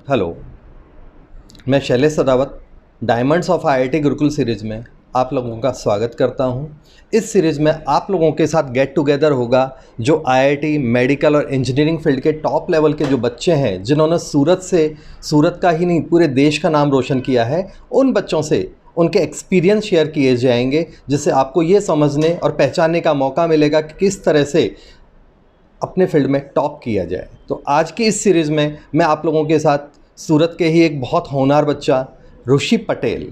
Hello, मैं Shailesh Sadawat diamonds of IIT Gurukul series में आप लोगों का स्वागत करता हूं। इस सीरीज़ में आप लोगों के साथ गेट टुगेदर होगा जो आईआईटी मेडिकल और इंजीनियरिंग फील्ड के टॉप लेवल के जो बच्चे हैं जिन्होंने सूरत का ही नहीं पूरे देश का नाम रोशन किया है। उन बच्चों से उनके एक्सपीरियंस शेयर किए जाएंगे जिससे आपको ये समझने और पहचानने का मौका मिलेगा कि किस तरह से अपने फील्ड में टॉप किया जाए। तो आज की इस सीरीज़ में मैं आप लोगों के साथ सूरत के ही एक बहुत होनहार बच्चा ऋषि पटेल,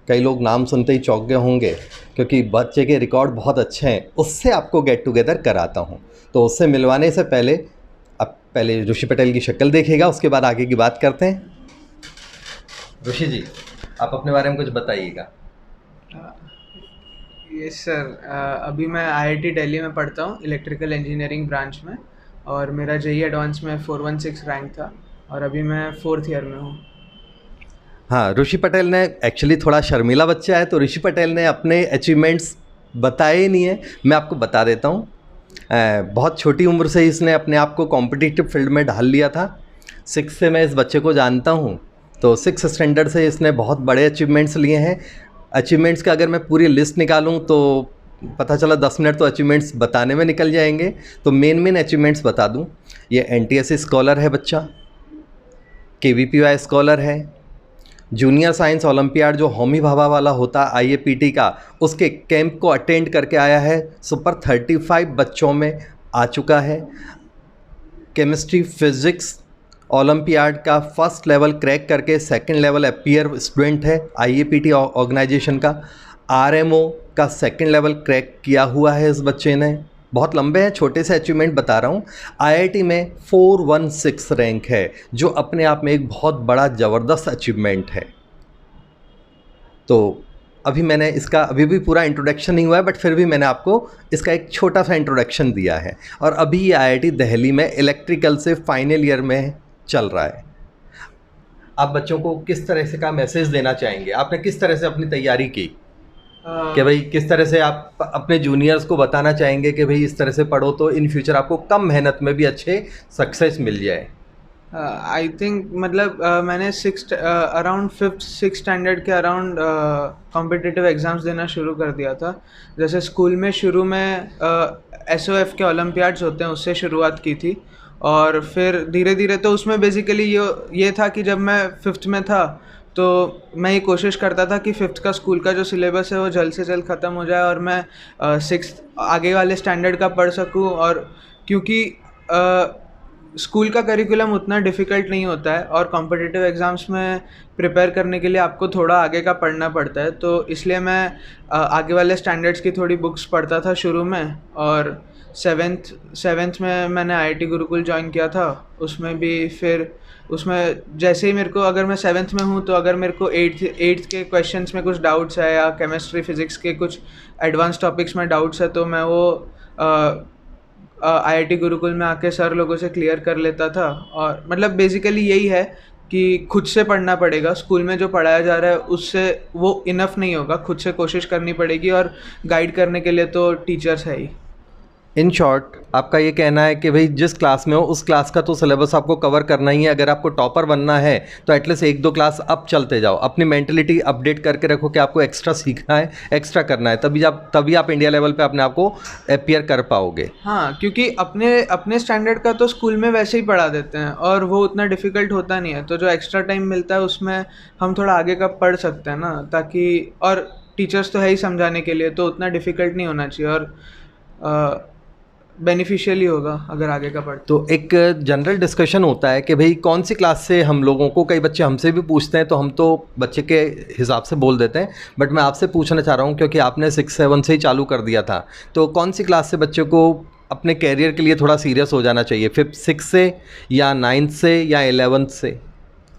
कई लोग नाम सुनते ही चौंक गए होंगे क्योंकि बच्चे के रिकॉर्ड बहुत अच्छे हैं, उससे आपको गेट टुगेदर कराता हूं। तो उससे मिलवाने से पहले आप पहले ऋषि पटेल की शक्ल देखिएगा, उसके बाद आगे की बात करते हैं। ऋषि जी, आप अपने बारे में कुछ बताइएगा। यस सर, अभी मैं आईआईटी दिल्ली में पढ़ता हूँ इलेक्ट्रिकल इंजीनियरिंग ब्रांच में, और मेरा जेईई एडवांस में 416 रैंक था और अभी मैं 4th ईयर में हूँ। हाँ, ऋषि पटेल ने एक्चुअली थोड़ा शर्मीला बच्चा है, तो ऋषि पटेल ने अपने अचीवमेंट्स बताए ही नहीं है, मैं आपको बता देता हूँ। बहुत छोटी उम्र से इसने अपने आप को कॉम्पिटिटिव फील्ड में ढाल लिया था। 6 से मैं इस बच्चे को जानता हूँ, तो 6 स्टैंडर्ड से इसने बहुत बड़े अचीवमेंट्स लिए हैं। अचीवमेंट्स का अगर मैं पूरी लिस्ट निकालूं तो पता चला 10 मिनट तो अचीवमेंट्स बताने में निकल जाएंगे। तो मेन अचीवमेंट्स बता दूं, ये एनटीएससी स्कॉलर है बच्चा, केवीपीवाई स्कॉलर है, जूनियर साइंस ओलंपियाड जो होमी भाभा वाला होता आईएपीटी का, उसके कैंप को अटेंड करके आया है, सुपर 35 बच्चों में आ चुका है। केमिस्ट्री फिजिक्स ओलंपियाड का फर्स्ट लेवल क्रैक करके सेकंड लेवल अपीयर स्टूडेंट है आईएपीटी ऑर्गेनाइजेशन का। आरएमओ का सेकंड लेवल क्रैक किया हुआ है इस बच्चे ने। बहुत लंबे हैं, छोटे से अचीवमेंट बता रहा हूँ। आईआईटी में 416 रैंक है जो अपने आप में एक बहुत बड़ा ज़बरदस्त अचीवमेंट है। तो अभी मैंने इसका अभी भी पूरा इंट्रोडक्शन नहीं हुआ है, बट फिर भी मैंने आपको इसका एक छोटा सा इंट्रोडक्शन दिया है। और अभी ये आईआईटी दिल्ली में इलेक्ट्रिकल से फाइनल ईयर में चल रहा है। आप बच्चों को किस तरह से का मैसेज देना चाहेंगे? आपने किस तरह से अपनी तैयारी की कि भाई किस तरह से आप अपने जूनियर्स को बताना चाहेंगे कि भाई इस तरह से पढ़ो तो इन फ्यूचर आपको कम मेहनत में भी अच्छे सक्सेस मिल जाए? आई थिंक मतलब मैंने अराउंड 5th-6th स्टैंडर्ड के अराउंड कॉम्पिटिटिव एग्ज़ाम्स देना शुरू कर दिया था। जैसे स्कूल में शुरू में एसओएफ के ओलंपियाड्स होते हैं, उससे शुरुआत की थी, और फिर धीरे धीरे तो उसमें बेसिकली ये था कि जब मैं 5th में था तो मैं ये कोशिश करता था कि 5th का स्कूल का जो सिलेबस है वो जल्द से जल्द ख़त्म हो जाए और मैं 6th आगे वाले स्टैंडर्ड का पढ़ सकूं। और क्योंकि स्कूल का करिकुलम उतना डिफ़िकल्ट नहीं होता है और कॉम्पिटिटिव एग्ज़ाम्स में प्रिपेयर करने के लिए आपको थोड़ा आगे का पढ़ना पड़ता है, तो इसलिए मैं आगे वाले स्टैंडर्ड्स की थोड़ी बुक्स पढ़ता था शुरू में। और 7th में मैंने आईआईटी गुरुकुल ज्वाइन किया था। उसमें भी फिर उसमें जैसे ही मेरे को, अगर मैं 7th में हूँ तो अगर मेरे को 8th के क्वेश्चंस में कुछ डाउट्स है या केमिस्ट्री फिज़िक्स के कुछ एडवांस टॉपिक्स में डाउट्स है, तो मैं वो आईआईटी गुरुकुल में आके सर लोगों से क्लियर कर लेता था। और मतलब बेसिकली यही है कि खुद से पढ़ना पड़ेगा। स्कूल में जो पढ़ाया जा रहा है उससे वो इनफ नहीं होगा, खुद से कोशिश करनी पड़ेगी, और गाइड करने के लिए तो टीचर्स है ही। इन शॉर्ट आपका ये कहना है कि भाई जिस क्लास में हो उस क्लास का तो सिलेबस आपको कवर करना ही है। अगर आपको टॉपर बनना है तो एटलीस्ट 1-2 क्लास अप चलते जाओ, अपनी मेंटलिटी अपडेट करके रखो कि आपको एक्स्ट्रा सीखना है, एक्स्ट्रा करना है, तभी आप इंडिया लेवल पे अपने आप को अपीयर कर पाओगे। हाँ, क्योंकि अपने स्टैंडर्ड का तो स्कूल में वैसे ही पढ़ा देते हैं और वो उतना डिफ़िकल्ट होता नहीं है, तो जो एक्स्ट्रा टाइम मिलता है उसमें हम थोड़ा आगे का पढ़ सकते हैं ना, ताकि, और टीचर्स तो है ही समझाने के लिए, तो उतना डिफ़िकल्ट नहीं होना चाहिए और बेनिफिशियल ही होगा अगर आगे का पढ़। तो एक जनरल डिस्कशन होता है कि भाई कौन सी क्लास से हम लोगों को, कई बच्चे हमसे भी पूछते हैं तो हम तो बच्चे के हिसाब से बोल देते हैं, बट मैं आपसे पूछना चाह रहा हूँ क्योंकि आपने 6-7 से ही चालू कर दिया था, तो कौन सी क्लास से बच्चे को अपने कैरियर के लिए थोड़ा सीरियस हो जाना चाहिए? 5th 6 से या 9th से या 11th से?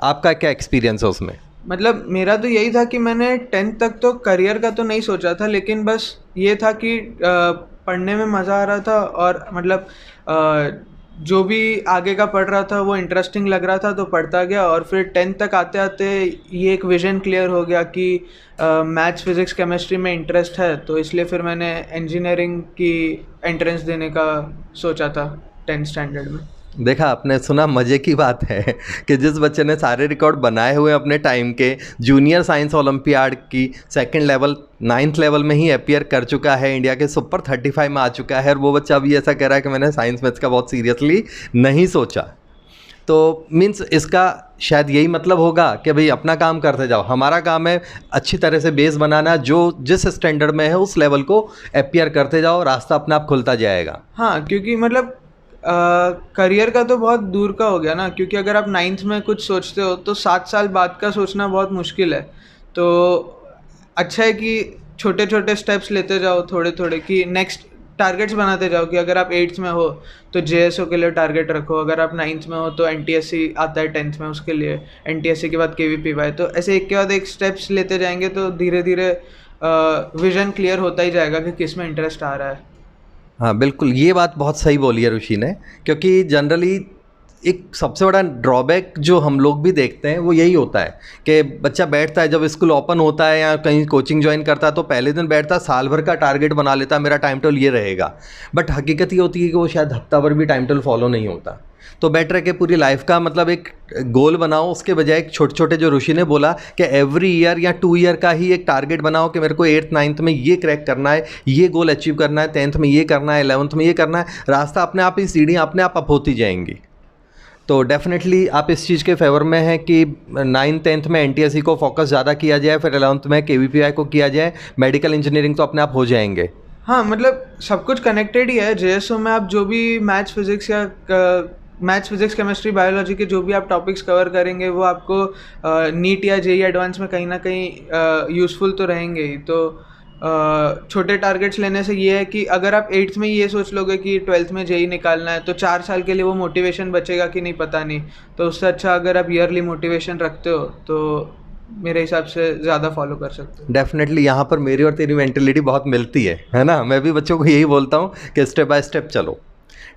आपका क्या एक्सपीरियंस है उसमें? मतलब मेरा तो यही था कि मैंने 10th तक तो करियर का तो नहीं सोचा था, लेकिन बस ये था कि पढ़ने में मज़ा आ रहा था, और मतलब जो भी आगे का पढ़ रहा था वो इंटरेस्टिंग लग रहा था तो पढ़ता गया। और फिर 10th तक आते आते ये एक विज़न क्लियर हो गया कि मैथ्स फिज़िक्स केमिस्ट्री में इंटरेस्ट है, तो इसलिए फिर मैंने इंजीनियरिंग की एंट्रेंस देने का सोचा था 10th स्टैंडर्ड में। देखा आपने, सुना, मज़े की बात है कि जिस बच्चे ने सारे रिकॉर्ड बनाए हुए हैं अपने टाइम के, जूनियर साइंस ओलंपियाड की सेकंड लेवल 9th लेवल में ही अपीयर कर चुका है, इंडिया के सुपर 35 में आ चुका है, और वो बच्चा अभी ऐसा कह रहा है कि मैंने साइंस मैथ्स का बहुत सीरियसली नहीं सोचा। तो मीन्स इसका शायद यही मतलब होगा कि भाई अपना काम करते जाओ, हमारा काम है अच्छी तरह से बेस बनाना, जो जिस स्टैंडर्ड में है उस लेवल को अपीयर करते जाओ, रास्ता अपने आप खुलता जाएगा। हाँ, क्योंकि मतलब करियर का तो बहुत दूर का हो गया ना, क्योंकि अगर आप 9th में कुछ सोचते हो तो 7 साल बाद का सोचना बहुत मुश्किल है। तो अच्छा है कि छोटे छोटे स्टेप्स लेते जाओ, थोड़े थोड़े, कि नेक्स्ट टारगेट्स बनाते जाओ, कि अगर आप 8th में हो तो JSO के लिए टारगेट रखो, अगर आप 9th में हो तो NTSC आता है 10th में, उसके लिए NTSC के बाद KVPY, तो ऐसे एक के बाद एक स्टेप्स लेते जाएंगे तो धीरे धीरे विजन क्लियर होता ही जाएगा कि किस में इंटरेस्ट आ रहा है। हाँ बिल्कुल, ये बात बहुत सही बोली है ऋषि ने, क्योंकि जनरली एक सबसे बड़ा ड्रॉबैक जो हम लोग भी देखते हैं वो यही होता है कि बच्चा बैठता है, जब स्कूल ओपन होता है या कहीं कोचिंग ज्वाइन करता है तो पहले दिन बैठता है, साल भर का टारगेट बना लेता है, मेरा टाइम टेबल ये रहेगा। बट हकीकत ये होती है कि वो शायद हफ्ता भर भी टाइम टेबल फॉलो नहीं होता। तो बेटर है कि पूरी लाइफ का मतलब एक गोल बनाओ, उसके बजाय एक छोटे छोटे, जो ऋषि ने बोला कि एवरी ईयर या 2 ईयर का ही एक टारगेट बनाओ कि मेरे को 8th 9th में ये क्रैक करना है, ये गोल अचीव करना है, 10th में ये करना है, 11th में ये करना है, रास्ता अपने आप ही, सीढ़ियाँ अपने आप अप होती जाएंगी। तो डेफिनेटली आप इस चीज़ के फेवर में हैं कि 9th 10th में NTSC को फोकस ज़्यादा किया जाए, फिर 11th में KVPI को किया जाए, मेडिकल इंजीनियरिंग तो अपने आप हो जाएंगे। हाँ, मतलब सब कुछ कनेक्टेड ही है। JSO में आप जो भी मैथ्स फिजिक्स केमिस्ट्री बायोलॉजी के जो भी आप टॉपिक्स कवर करेंगे वो आपको नीट या JEE एडवांस में कहीं ना कहीं यूज़फुल तो रहेंगे ही। तो छोटे टारगेट्स लेने से ये है कि अगर आप 8th में ये सोच लोगे कि 12th में JEE निकालना है तो 4 साल के लिए वो मोटिवेशन बचेगा कि नहीं पता नहीं। तो उससे अच्छा अगर आप ईयरली मोटिवेशन रखते हो तो मेरे हिसाब से ज़्यादा फॉलो कर सकते हो। डेफिनेटली यहाँ पर मेरी और तेरी मेंटेलिटी बहुत मिलती है ना। मैं भी बच्चों को यही बोलता हूँ कि स्टेप बाय स्टेप चलो।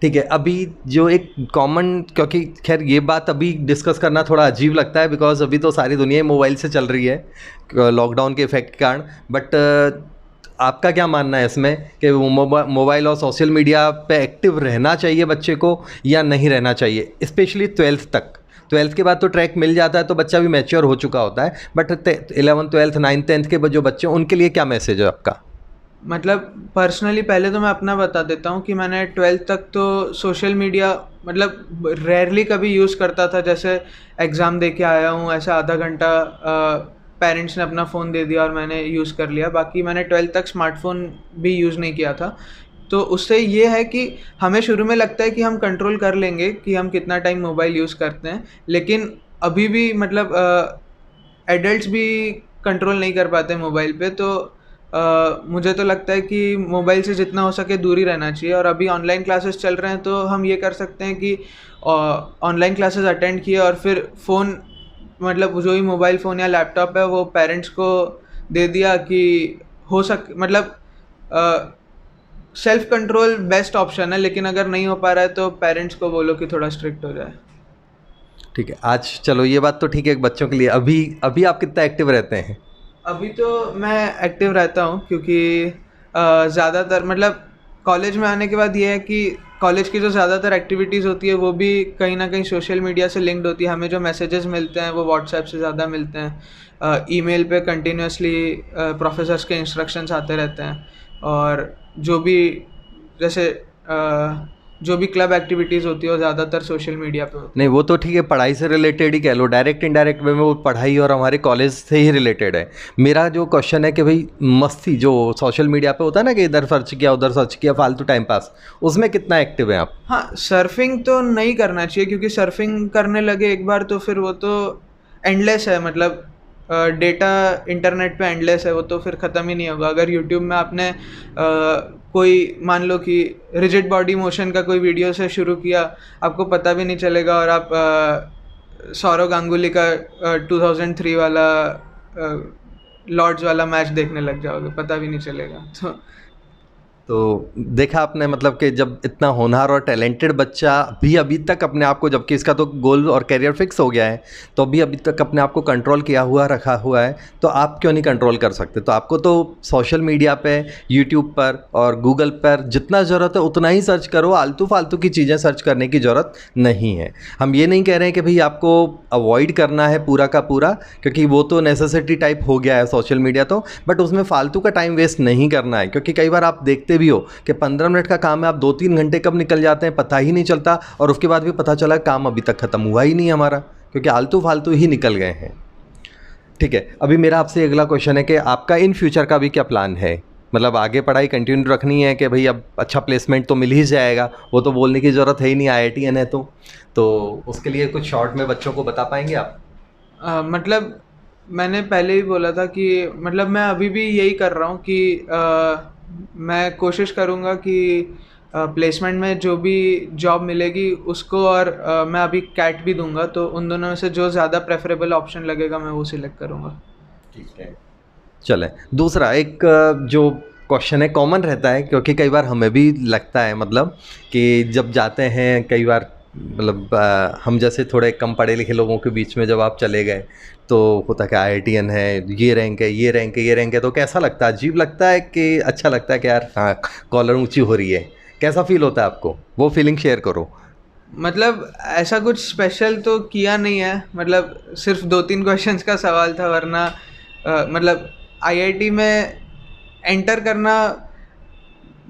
ठीक है, अभी जो एक कॉमन, क्योंकि खैर ये बात अभी डिस्कस करना थोड़ा अजीब लगता है बिकॉज अभी तो सारी दुनिया मोबाइल से चल रही है लॉकडाउन के इफेक्ट के कारण, बट आपका क्या मानना है इसमें कि मोबाइल और सोशल मीडिया पे एक्टिव रहना चाहिए बच्चे को या नहीं रहना चाहिए, स्पेशली 12th तक? 12th के बाद तो ट्रैक मिल जाता है तो बच्चा भी मैच्योर हो चुका होता है, but 11th 12th 9th 10th के जो बच्चे हैं उनके लिए क्या मैसेज है आपका? मतलब पर्सनली पहले तो मैं अपना बता देता हूँ कि मैंने 12th तक तो सोशल मीडिया मतलब रेयरली कभी यूज़ करता था। जैसे एग्ज़ाम दे के आया हूँ, ऐसा आधा घंटा पेरेंट्स ने अपना फ़ोन दे दिया और मैंने यूज़ कर लिया। बाकी मैंने 12th तक स्मार्टफ़ोन भी यूज़ नहीं किया था। तो उससे ये है कि हमें शुरू में लगता है कि हम कंट्रोल कर लेंगे कि हम कितना टाइम मोबाइल यूज़ करते हैं, लेकिन अभी भी मतलब एडल्ट्स भी कंट्रोल नहीं कर पाते मोबाइल पे। तो मुझे तो लगता है कि मोबाइल से जितना हो सके दूर ही रहना चाहिए। और अभी ऑनलाइन क्लासेस चल रहे हैं तो हम ये कर सकते हैं कि ऑनलाइन क्लासेस अटेंड किए और फिर फ़ोन, मतलब जो भी मोबाइल फ़ोन या लैपटॉप है वो पेरेंट्स को दे दिया कि मतलब सेल्फ कंट्रोल बेस्ट ऑप्शन है। लेकिन अगर नहीं हो पा रहा है तो पेरेंट्स को बोलो कि थोड़ा स्ट्रिक्ट हो जाए। ठीक है, आज चलो ये बात तो ठीक है बच्चों के लिए। अभी अभी आप कितना एक्टिव रहते हैं? अभी तो मैं एक्टिव रहता हूँ क्योंकि ज़्यादातर मतलब कॉलेज में आने के बाद ये है कि कॉलेज की जो ज़्यादातर एक्टिविटीज़ होती है वो भी कहीं ना कहीं सोशल मीडिया से लिंक्ड होती है। हमें जो मैसेजेस मिलते हैं वो व्हाट्सएप से ज़्यादा मिलते हैं। ईमेल पे कंटिन्यूसली प्रोफेसर्स के इंस्ट्रक्शंस आते रहते हैं। और जो भी जैसे जो भी क्लब एक्टिविटीज़ होती है वो ज़्यादातर सोशल मीडिया पे होती है। नहीं वो तो ठीक है, पढ़ाई से रिलेटेड ही कह लो, डायरेक्ट इनडायरेक्ट वे में वो पढ़ाई और हमारे कॉलेज से ही रिलेटेड है। मेरा जो क्वेश्चन है कि भाई मस्ती जो सोशल मीडिया पे होता है ना कि इधर सर्च किया उधर सर्च किया फालतू टाइम पास, उसमें कितना एक्टिव है आप? हाँ, सर्फिंग तो नहीं करना चाहिए क्योंकि सर्फिंग करने लगे एक बार तो फिर वो तो एंडलेस है। मतलब डेटा इंटरनेट पे एंडलेस है, वो तो फिर ख़त्म ही नहीं होगा। अगर यूट्यूब में आपने कोई मान लो कि रिजिड बॉडी मोशन का कोई वीडियो से शुरू किया, आपको पता भी नहीं चलेगा और आप सौरव गांगुली का 2003 वाला लॉर्ड्स वाला मैच देखने लग जाओगे, पता भी नहीं चलेगा। तो देखा आपने मतलब कि जब इतना होनहार और टैलेंटेड बच्चा भी अभी तक अपने आप को, जबकि इसका तो गोल और करियर फिक्स हो गया है, तो अभी तक अपने आप को कंट्रोल किया हुआ रखा हुआ है, तो आप क्यों नहीं कंट्रोल कर सकते? तो आपको तो सोशल मीडिया पे, यूट्यूब पर और गूगल पर जितना ज़रूरत है उतना ही सर्च करो, आलतू फालतू की चीज़ें सर्च करने की ज़रूरत नहीं है। हम ये नहीं कह रहे हैं कि भाई आपको अवॉइड करना है पूरा का पूरा, क्योंकि वो तो नेसेसिटी टाइप हो गया है सोशल मीडिया तो, बट उसमें फालतू का टाइम वेस्ट नहीं करना है, क्योंकि कई बार आप देखते भी हो कि 15 मिनट का काम है, आप 2-3 घंटे कब निकल जाते हैं पता ही नहीं चलता, और उसके बाद भी पता चला काम अभी तक ख़त्म हुआ ही नहीं हमारा, क्योंकि आलतू फालतू ही निकल गए हैं। ठीक है, अभी मेरा आपसे अगला क्वेश्चन है कि आपका इन फ्यूचर का भी क्या प्लान है? मतलब आगे पढ़ाई कंटिन्यू रखनी है कि भाई अब अच्छा प्लेसमेंट तो मिल ही जाएगा, वो तो बोलने की ज़रूरत है ही नहीं, IITian है तो उसके लिए कुछ शॉर्ट में बच्चों को बता पाएंगे आप? मतलब मैंने पहले ही बोला था कि मतलब मैं अभी भी यही कर रहा हूँ कि मैं कोशिश करूँगा कि प्लेसमेंट में जो भी जॉब मिलेगी उसको, और मैं अभी कैट भी दूंगा, तो उन दोनों में से जो ज़्यादा प्रेफरेबल ऑप्शन लगेगा मैं वो सिलेक्ट करूँगा। ठीक है, चले दूसरा एक जो क्वेश्चन है कॉमन रहता है, क्योंकि कई बार हमें भी लगता है मतलब कि जब जाते हैं कई बार, मतलब हम जैसे थोड़े कम पढ़े लिखे लोगों के बीच में जब आप चले गए तो होता है कि IITian है, ये रैंक है, ये रैंक है, ये रैंक है, तो कैसा लगता है? अजीब लगता है कि अच्छा लगता है कि यार हाँ कॉलर ऊंची हो रही है? कैसा फील होता है आपको? वो फीलिंग शेयर करो। मतलब ऐसा कुछ स्पेशल तो किया नहीं है, मतलब सिर्फ 2-3 क्वेश्चंस का सवाल था, वरना मतलब IIT में एंटर करना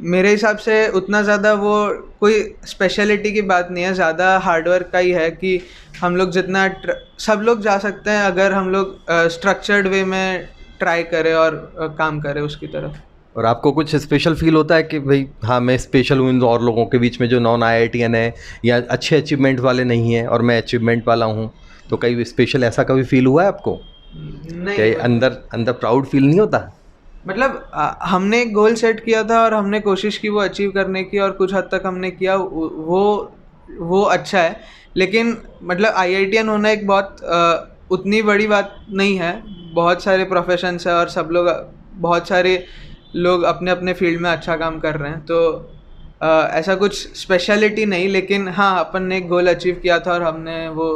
मेरे हिसाब से उतना ज़्यादा वो कोई स्पेशलिटी की बात नहीं है, ज़्यादा हार्डवर्क का ही है कि हम लोग जितना सब लोग जा सकते हैं अगर हम लोग स्ट्रक्चर्ड वे में ट्राई करें और काम करें उसकी तरफ। और आपको कुछ स्पेशल फील होता है कि भाई हाँ मैं स्पेशल हूँ इन और लोगों के बीच में जो नॉन IITian है या अच्छे अचीवमेंट वाले नहीं हैं और मैं अचीवमेंट वाला हूँ, तो कई स्पेशल ऐसा कभी फील हुआ है आपको? नहीं, कि अंदर अंदर प्राउड फील नहीं होता? मतलब हमने एक गोल सेट किया था और हमने कोशिश की वो अचीव करने की, और कुछ हद तक हमने किया, वो अच्छा है। लेकिन मतलब IITian होना एक बहुत उतनी बड़ी बात नहीं है, बहुत सारे प्रोफेशंस है और सब लोग, बहुत सारे लोग अपने अपने फील्ड में अच्छा काम कर रहे हैं, तो ऐसा कुछ स्पेशलिटी नहीं। लेकिन हाँ, अपन ने एक गोल अचीव किया था और हमने वो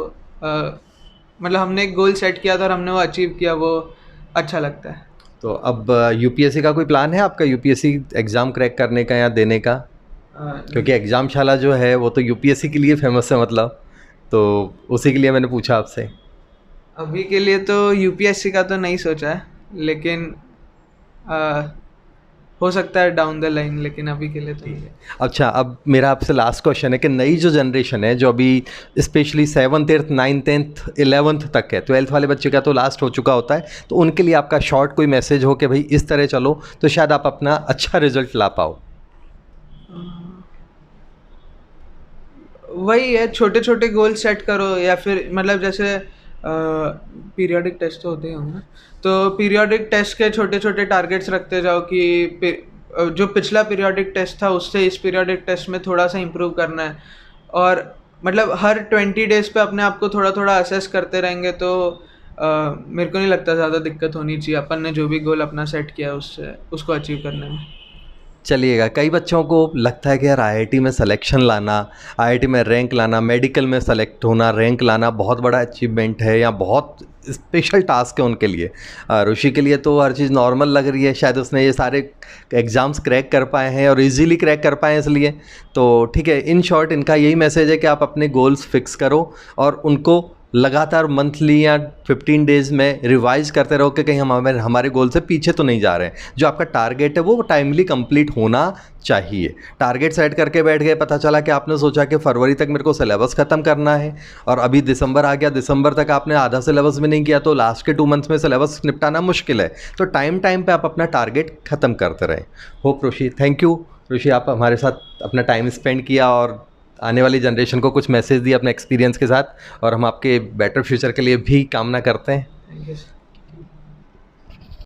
मतलब हमने एक गोल सेट किया था और हमने वो अचीव किया, वो अच्छा लगता है। तो अब UPSC का कोई प्लान है आपका, UPSC एग्ज़ाम क्रैक करने का या देने का? क्योंकि एग्ज़ामशाला जो है वो तो UPSC के लिए फेमस है, मतलब तो उसी के लिए मैंने पूछा आपसे। अभी के लिए तो UPSC का तो नहीं सोचा है, लेकिन हो सकता है डाउन द लाइन, लेकिन अभी के लिए तो नहीं है। अच्छा, अब मेरा आपसे लास्ट क्वेश्चन है कि नई जो जनरेशन है जो अभी specially 7th 8th 9th 10th 11th तक है, 12th वाले बच्चे का तो लास्ट हो चुका होता है, तो उनके लिए आपका शॉर्ट कोई मैसेज हो कि भाई इस तरह चलो तो शायद आप अपना अच्छा रिजल्ट ला पाओ? वही है, छोटे छोटे गोल सेट करो, या फिर मतलब जैसे पीरियोडिक टेस्ट तो होते ही होंगे, तो पीरियोडिक टेस्ट के छोटे छोटे टारगेट्स रखते जाओ कि जो पिछला पीरियोडिक टेस्ट था उससे इस पीरियोडिक टेस्ट में थोड़ा सा इम्प्रूव करना है, और मतलब हर 20 डेज़ पे अपने आप को थोड़ा थोड़ा असेस करते रहेंगे, तो मेरे को नहीं लगता ज़्यादा दिक्कत होनी चाहिए अपन ने जो भी गोल अपना सेट किया है उससे उसको अचीव करने में। चलिएगा, कई बच्चों को लगता है कि यार IIT में सिलेक्शन लाना, IIT में रैंक लाना, मेडिकल में सेलेक्ट होना, रैंक लाना बहुत बड़ा अचीवमेंट है या बहुत स्पेशल टास्क है उनके लिए। ऋषि के लिए तो हर चीज़ नॉर्मल लग रही है, शायद उसने ये सारे एग्ज़ाम्स क्रैक कर पाए हैं और इजीली क्रैक कर पाए हैं इसलिए। तो ठीक है, इन शॉर्ट इनका यही मैसेज है कि आप अपने गोल्स फिक्स करो और उनको लगातार मंथली या 15 डेज़ में रिवाइज करते रहो कि कहीं हम हमारे गोल से पीछे तो नहीं जा रहे हैं। जो आपका टारगेट है वो टाइमली कंप्लीट होना चाहिए। टारगेट सेट करके बैठ गए, पता चला कि आपने सोचा कि फरवरी तक मेरे को सिलेबस ख़त्म करना है और अभी दिसंबर आ गया, दिसंबर तक आपने आधा सिलेबस भी नहीं किया, तो लास्ट के 2 मंथ्स में सिलेबस निपटाना मुश्किल है। तो टाइम पे आप अपना टारगेट ख़त्म करते रहें। होप ऋषि, थैंक यू ऋषि, आप हमारे साथ अपना टाइम स्पेंड किया और आने वाली जनरेशन को कुछ मैसेज दिया अपने एक्सपीरियंस के साथ, और हम आपके बेटर फ्यूचर के लिए भी कामना करते हैं। Thank you.